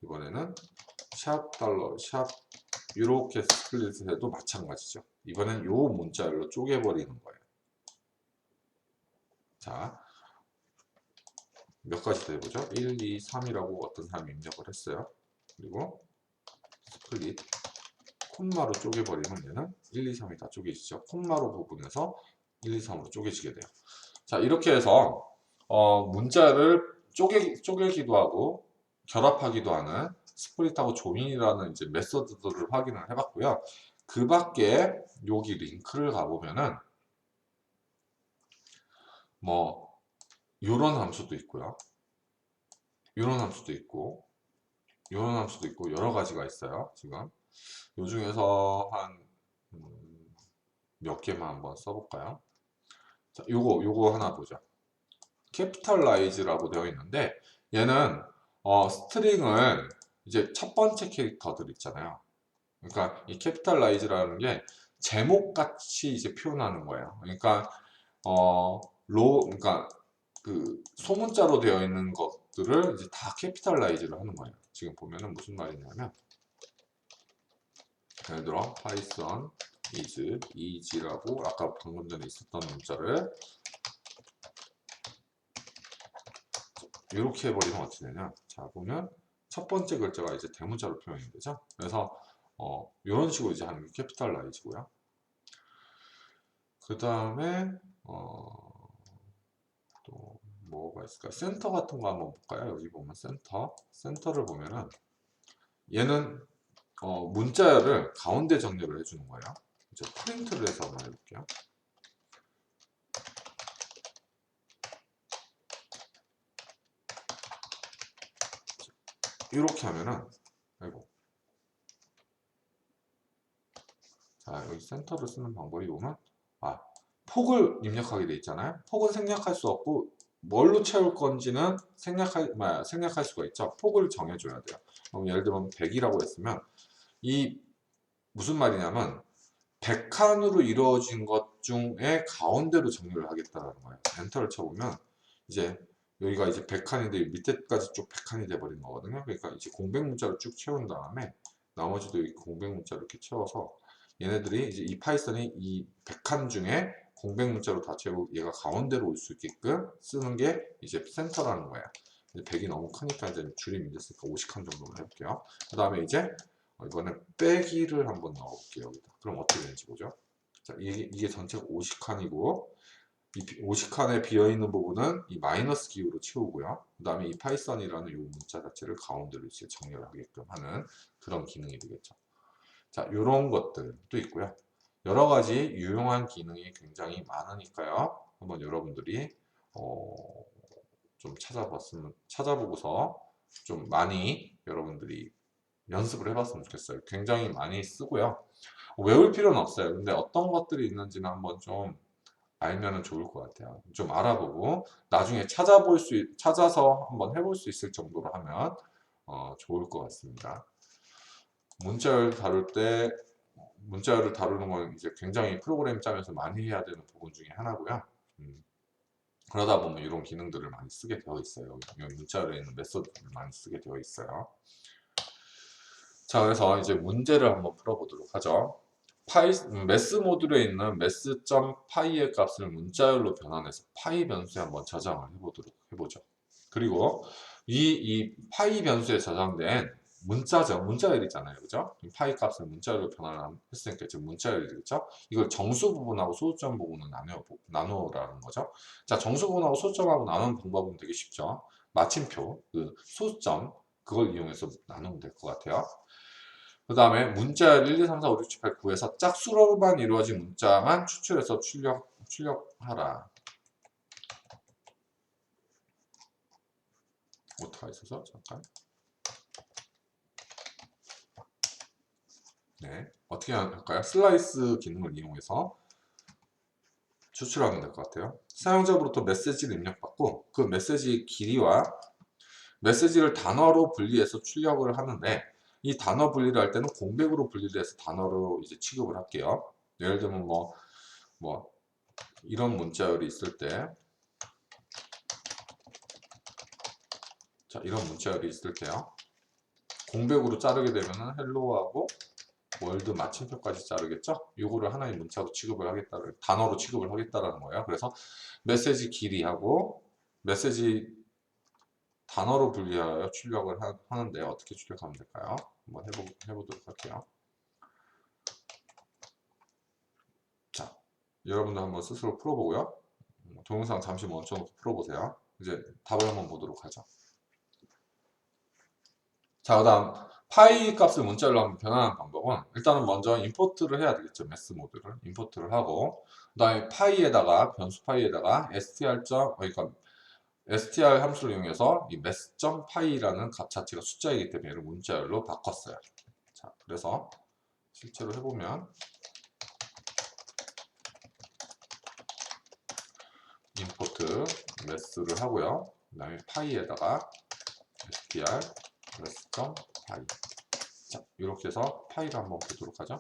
이번에는 샵 이렇게 스플릿을 해도 마찬가지죠. 이번엔 요 문자열로 쪼개버리는 거예요. 자, 몇 가지 더 해보죠. 1, 2, 3이라고 어떤 사람이 입력을 했어요. 그리고 스플릿 콤마로 쪼개버리면 얘는 1, 2, 3이 다 쪼개지죠. 콤마로 부분에서 1, 2, 3으로 쪼개지게 돼요. 자, 이렇게 해서 문자를 쪼개기도 하고 결합하기도 하는 스플릿하고 조인이라는 이제 메서드들을 확인을 해봤고요. 그 밖에 여기 링크를 가보면은 뭐 요런 함수도 있고요. 요런 함수도 있고 요런 함수도 있고 여러 가지가 있어요. 지금 요 중에서 한 몇 개만 한번 써볼까요? 자, 요거 하나 보죠. 캐피탈라이즈라고 되어 있는데 얘는 스트링을 이제 첫 번째 캐릭터들 있잖아요. 그러니까 이 캐피탈라이즈라는 게 제목같이 이제 표현하는 거예요. 그러니까 그러니까 그 소문자로 되어 있는 것들을 이제 다 캐피탈라이즈를 하는 거예요. 지금 보면은 무슨 말이냐면 예를 들어 python is라고 아까 방금 전에 있었던 문자를 이렇게 해버리면 어떻게 되냐. 자, 보면 첫 번째 글자가 이제 대문자로 표현이 되죠. 그래서 이런 식으로 이제 하는 게 캐피탈라이즈고요. 그 다음에 또 뭐가 있을까? 센터 같은 거 한번 볼까요? 여기 보면 센터를 보면은 얘는 문자열을 가운데 정렬을 해주는 거예요. 이제 프린트를 해서 한번 해볼게요. 이렇게 하면은 아이고, 자 여기 센터를 쓰는 방법이 보면 폭을 입력하게 돼 있잖아요. 폭은 생략할 수 없고 뭘로 채울 건지는 생략할 수가 있죠. 폭을 정해줘야 돼요. 그럼 예를 들면 100이라고 했으면 이 무슨 말이냐면 100칸으로 이루어진 것 중에 가운데로 정렬을 하겠다는 거예요. 엔터를 쳐보면 이제 여기가 이제 100칸인데 밑에까지 쭉 100칸이 돼버린 거거든요. 그러니까 이제 공백 문자로 쭉 채운 다음에 나머지도 이렇게 공백 문자로 이렇게 채워서 얘네들이 이제 이 파이썬이 이 100칸 중에 공백 문자로 다 채우고 얘가 가운데로 올 수 있게끔 쓰는 게 이제 센터라는 거예요. 100이 너무 크니까 이제 줄임 문제쓰니까 50칸 정도만 해볼게요. 그 다음에 이제 이번에 빼기를 한번 넣어볼게요. 여기다. 그럼 어떻게 되는지 보죠. 자, 이게 전체가 50칸이고 이 50칸에 비어있는 부분은 이 마이너스 기호로 채우고요. 그 다음에 이 파이썬이라는 이 문자 자체를 가운데로 이제 정렬하게끔 하는 그런 기능이 되겠죠. 자, 이런 것들도 있고요. 여러 가지 유용한 기능이 굉장히 많으니까요. 한번 여러분들이 좀 찾아보고서 좀 많이 여러분들이 연습을 해봤으면 좋겠어요. 굉장히 많이 쓰고요. 외울 필요는 없어요. 근데 어떤 것들이 있는지는 한번 좀 알면은 좋을 것 같아요. 좀 알아보고 나중에 찾아서 한번 해볼 수 있을 정도로 하면 좋을 것 같습니다. 문자열을 다루는 건 이제 굉장히 프로그램 짜면서 많이 해야 되는 부분 중에 하나고요. 그러다 보면 이런 기능들을 많이 쓰게 되어 있어요. 여기 문자열에 있는 메소드를 많이 쓰게 되어 있어요. 자, 그래서 이제 문제를 한번 풀어보도록 하죠. 매스 모듈에 있는 매스.파이의 값을 문자열로 변환해서 파이 변수에 한번 저장을 해보죠. 그리고 이 파이 변수에 저장된 문자열이잖아요. 그죠? 파이 값을 문자열로 변환했으니까 지금 문자열이 되겠죠? 이걸 정수 부분하고 소수점 부분은 나누라는 거죠. 자, 정수 부분하고 소수점하고 나누는 방법은 되게 쉽죠. 마침표, 그 소수점, 그걸 이용해서 나누면 될 것 같아요. 그 다음에 문자 1, 2, 3, 4, 5, 6, 7, 8, 9에서 짝수로만 이루어진 문자만 추출해서 출력하라. 오타가 있어서 잠깐. 네, 어떻게 할까요? 슬라이스 기능을 이용해서 추출하면 될 것 같아요. 사용자로부터 메시지를 입력받고 그 메시지 길이와 메시지를 단어로 분리해서 출력을 하는데 이 단어 분리를 할 때는 공백으로 분리를 해서 단어로 이제 취급을 할게요. 예를 들면 뭐 이런 문자열이 있을 때, 자 이런 문자열이 있을 때요. 공백으로 자르게 되면은 헬로우하고 월드 마침표까지 자르겠죠? 요거를 하나의 문자로 단어로 취급을 하겠다라는 거예요. 그래서 메시지 길이하고 메시지 단어로 분리하여 출력을 하는데 어떻게 출력하면 될까요? 한번 해보도록 할게요. 자, 여러분도 한번 스스로 풀어보고요. 동영상 잠시 멈춰놓고 풀어보세요. 이제 답을 한번 보도록 하죠. 자, 그 다음 파이 값을 문자열로 한번 변환하는 방법은 일단은 먼저 임포트를 해야 되겠죠. 매스 모듈을 임포트를 하고 그 다음에 변수 파이에다가 그러니까 str 함수를 이용해서 이 mass.py라는 값 자체가 숫자이기 때문에 얘를 문자열로 바꿨어요. 자, 그래서 실제로 해보면 임포트 mass를 하고요. 그 다음에 파이에다가 str mass.py. 자, 이렇게 해서 파이를 한번 보도록 하죠.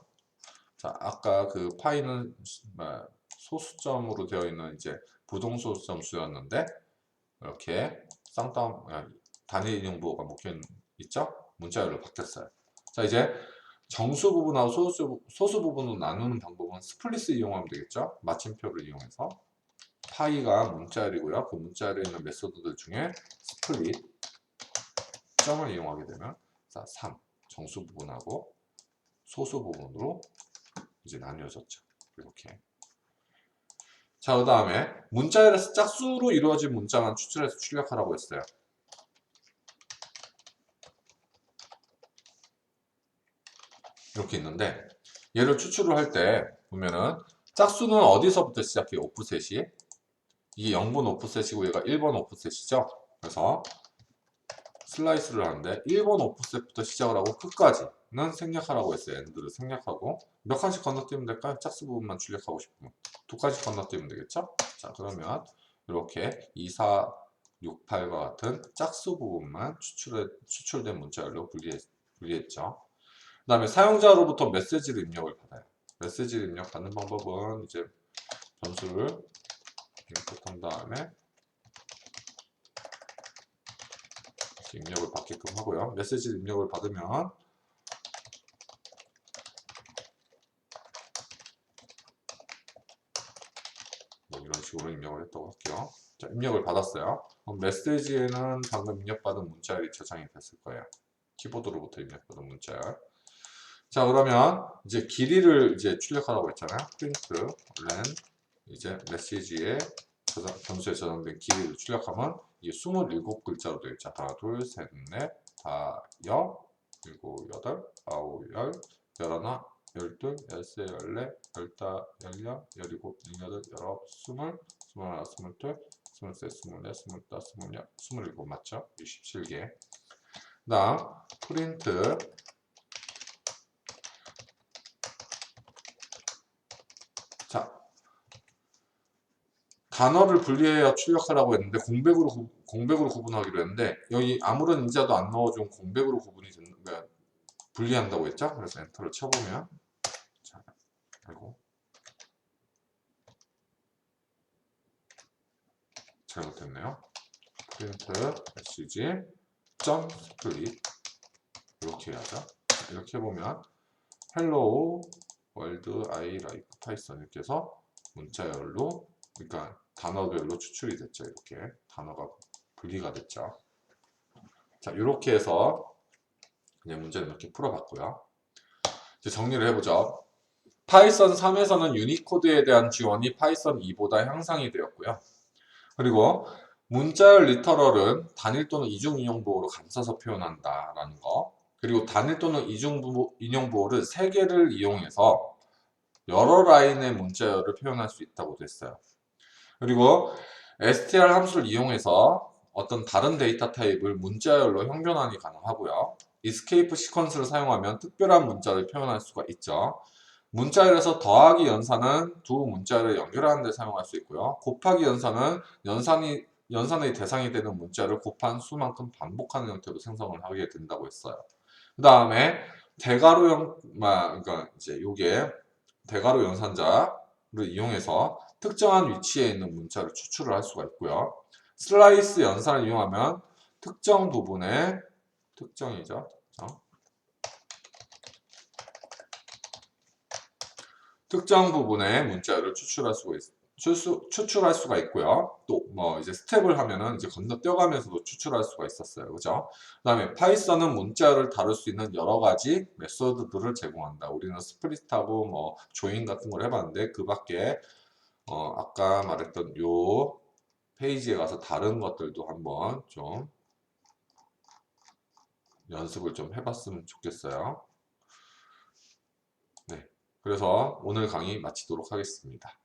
자, 아까 그 파이는 소수점으로 되어 있는 이제 부동소수점 수였는데 이렇게 단일 인용부호가 묶여 있죠? 문자열로 바뀌었어요. 자, 이제 정수 부분하고 소수 부분으로 나누는 방법은 스플릿을 이용하면 되겠죠. 마침표를 이용해서 파이가 문자열이고요. 그 문자열에 있는 메소드들 중에 스플릿 점을 이용하게 되면 자, 3 정수 부분하고 소수 부분으로 이제 나뉘어졌죠. 이렇게. 자, 그 다음에 문자열에서 짝수로 이루어진 문자만 추출해서 출력하라고 했어요. 이렇게 있는데 얘를 추출을 할 때 보면은 짝수는 어디서부터 시작해요? 오프셋이 이게 0번 오프셋이고 얘가 1번 오프셋이죠. 그래서 슬라이스를 하는데 1번 오프셋부터 시작을 하고 끝까지는 생략하라고 했어요. 엔드를 생략하고 몇 칸씩 건너뛰면 될까요? 짝수 부분만 출력하고 싶으면 두 칸씩 건너뛰면 되겠죠? 자, 그러면 이렇게 2, 4, 6, 8과 같은 짝수 부분만 추출된 문자열로 분리했죠. 그 다음에 사용자로부터 메시지를 입력을 받아요. 메시지를 입력받는 방법은 이제 변수를 인풋한 다음에 입력을 받게끔 하고요. 메시지 입력을 받으면 뭐 이런 식으로 입력을 했다고 할게요. 자, 입력을 받았어요. 그럼 메시지에는 방금 입력받은 문자열이 저장이 됐을 거예요. 키보드로부터 입력받은 문자열. 자, 그러면 이제 길이를 이제 출력하라고 했잖아요. 프린트 len 이제 메시지에 변수에 저장된 길이를 출력하면 이게 27글자로 되어 있죠. 하나, 둘, 셋, 넷, 다, 여, 일곱, 여덟, 아홉, 열, 열하나, 열둘, 열세, 열네, 열다, 열여, 열일곱, 열여덟, 열아홉, 스물, 스물하나, 스물둘, 스물셋, 스물넷, 스물다섯, 스물여섯, 스물일곱 맞죠? 67개. 그 다음 프린트 자, 단어를 분리해야 출력하라고 했는데 공백으로 구분하기로 했는데 여기 아무런 인자도 안 넣어준 공백으로 분리한다고 했죠? 그래서 엔터를 쳐보면 자, 아이고 잘못했네요. 프린트 메시지 점 스플릿 이렇게 해야죠. 이렇게 해보면 hello world I like python 이렇게 해서 문자열로 그러니까 단어별로 추출이 됐죠. 이렇게 단어가 분리가 됐죠. 자, 이렇게 해서 그냥 문제를 이렇게 풀어봤고요. 이제 정리를 해보죠. 파이썬 3에서는 유니코드에 대한 지원이 파이썬 2보다 향상이 되었고요. 그리고 문자열 리터럴은 단일 또는 이중 인용 보호로 감싸서 표현한다라는 거. 그리고 단일 또는 이중 인용 보호를 3개를 이용해서 여러 라인의 문자열을 표현할 수 있다고 됐어요. 그리고 str 함수를 이용해서 어떤 다른 데이터 타입을 문자열로 형변환이 가능하고요. escape 시퀀스를 사용하면 특별한 문자를 표현할 수가 있죠. 문자열에서 더하기 연산은 두 문자열을 연결하는 데 사용할 수 있고요. 곱하기 연산은 연산의 대상이 되는 문자를 곱한 수만큼 반복하는 형태로 생성을 하게 된다고 했어요. 그 다음에 그러니까 이제 요게 대괄호 연산자를 이용해서 특정한 위치에 있는 문자를 추출을 할 수가 있고요. 슬라이스 연산을 이용하면 특정 부분의 특정이죠. 특정 부분의 문자를 추출할 수가 있고요. 또 뭐 이제 스텝을 하면은 이제 건너뛰어가면서도 추출할 수가 있었어요. 그죠? 그다음에 파이썬은 문자를 다룰 수 있는 여러 가지 메소드들을 제공한다. 우리는 스플릿하고 뭐 조인 같은 걸 해봤는데 그 밖에 아까 말했던 요 페이지에 가서 다른 것들도 한번 좀 연습을 좀 해봤으면 좋겠어요. 네. 그래서 오늘 강의 마치도록 하겠습니다.